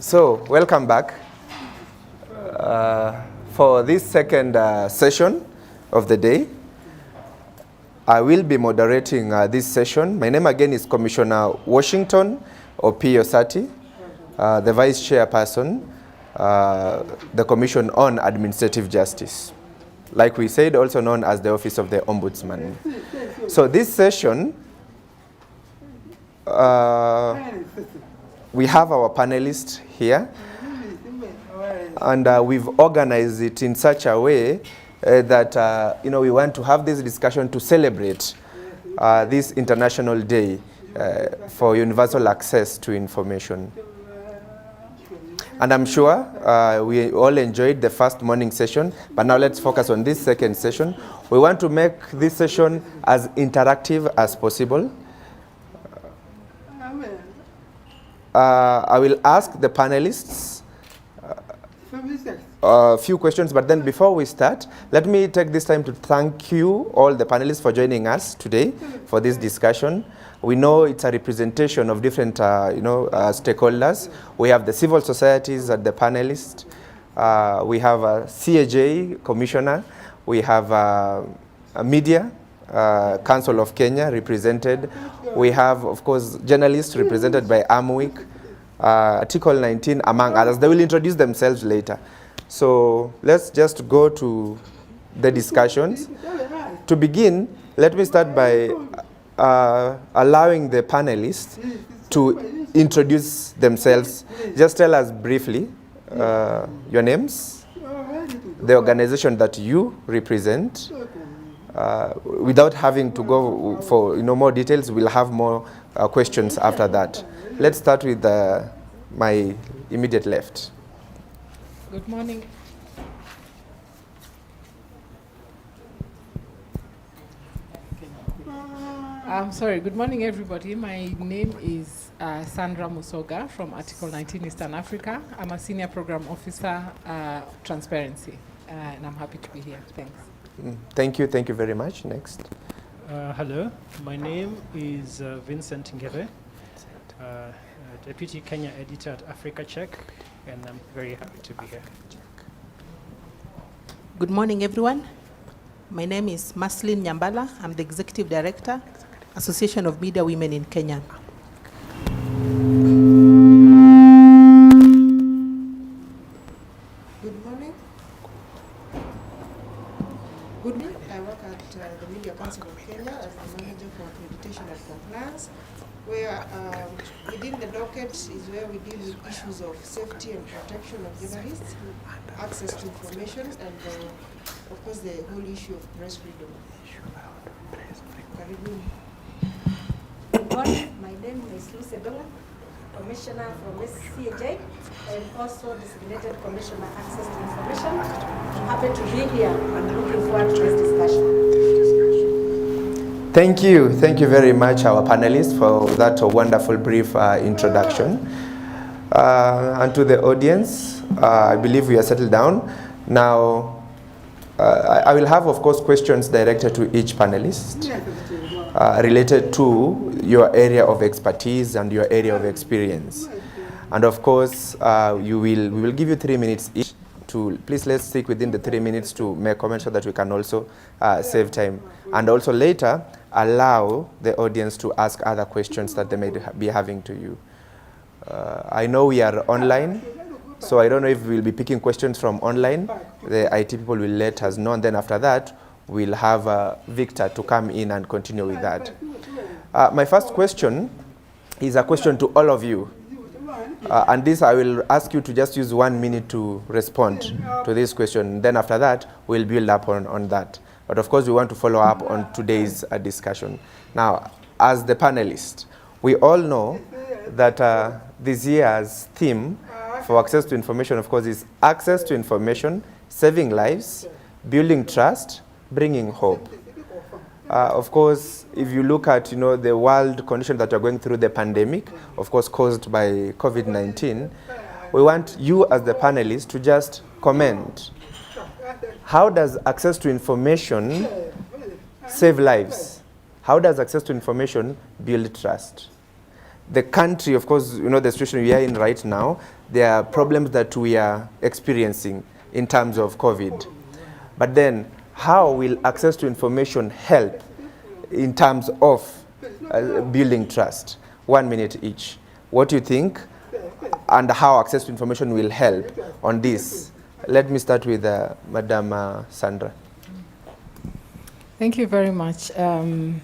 So, welcome back for this second session of the day. I will be moderating this session. My name again is Commissioner Washington Opiyo-Sati, the Vice Chairperson, the Commission on Administrative Justice. Like we said, also known as the Office of the Ombudsman. So this session, we have our panelists here, and we've organized it in such a way that we want to have this discussion to celebrate this International Day for Universal Access to Information. And I'm sure we all enjoyed the first morning session, but now let's focus on this second session. We want to make this session as interactive as possible. I will ask the panelists a few questions, but then before we start, let me take this time to thank you, all the panelists, for joining us today for this discussion. We know it's a representation of different stakeholders. We have the civil societies at the panelists. We have a CAJ commissioner. We have a media, Council of Kenya represented. We have, of course, journalists represented by Amwick, Article 19, among others. They will introduce themselves later. So let's just go to the discussions. To begin, let me start by allowing the panelists to introduce themselves. Just tell us briefly your names, the organization that you represent. Without having to go for more details, we'll have more questions after that. Let's start with my immediate left. Good morning. I'm sorry. Good morning, everybody. My name is Sandra Musoga from Article 19 Eastern Africa. I'm a Senior Program Officer, Transparency, and I'm happy to be here. Thanks. Thank you. Thank you very much. Next. Hello. My name is Vincent Ngere, Deputy Kenya Editor at Africa Check, and I'm very happy to be here. Good morning, everyone. My name is Maslin Nyambala. I'm the Executive Director, Association of Media Women in Kenya. Good morning. Good morning. I work at the Media Council of Kenya as the Manager for Accreditation and Compliance, where within the docket is where we deal with issues of safety and protection of journalists, access to information, and of course the whole issue of press freedom. Good morning. My name is Lucy Bella, Commissioner from CAJ, and also Designated Commissioner Access to Information. I'm happy to be here and looking forward to this discussion. Thank you. Thank you very much, our panelists, for that wonderful brief introduction. And to the audience, I believe we are settled down. Now, I will have, of course, questions directed to each panelist related to your area of expertise and your area of experience. And of course, we will give you 3 minutes each. Please let's stick within the 3 minutes to make comments so that we can also save time. And also later, allow the audience to ask other questions that they may be having to you. I know we are online, so I don't know if we'll be picking questions from online. The IT people will let us know, and then after that, we'll have Victor to come in and continue with that. My first question is a question to all of you. And this, I will ask you to just use 1 minute to respond to this question. Then after that, we'll build up on that. But of course, we want to follow up on today's discussion. Now, as the panelists, we all know that this year's theme for access to information, of course, is access to information, saving lives, building trust, bringing hope. Of course, if you look at the world condition that we're going through, the pandemic, of course, caused by COVID-19, we want you as the panelists to just comment. How does access to information save lives? How does access to information build trust? The country, of course, the situation we are in right now, there are problems that we are experiencing in terms of COVID. But then, how will access to information help in terms of building trust? 1 minute each. What do you think, and how access to information will help on this? Let me start with Madam Sandra. Thank you very much. And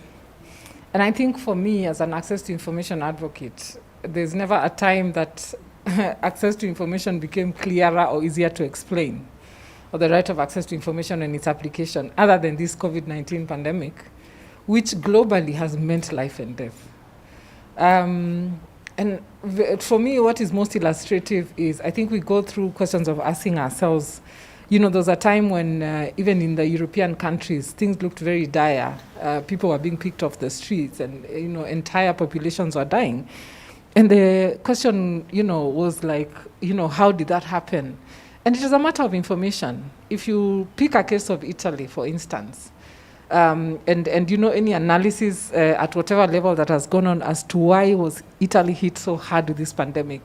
I think for me, as an access to information advocate, there's never a time that access to information became clearer or easier to explain, or the right of access to information and its application, other than this COVID-19 pandemic, which globally has meant life and death. And for me, what is most illustrative is, I think we go through questions of asking ourselves, you know, there was a time when even in the European countries, things looked very dire. People were being picked off the streets, and, you know, entire populations were dying. And the question, you know, was like, you know, how did that happen? And it is a matter of information. If you pick a case of Italy, for instance, and you know, any analysis at whatever level that has gone on as to why was Italy hit so hard with this pandemic,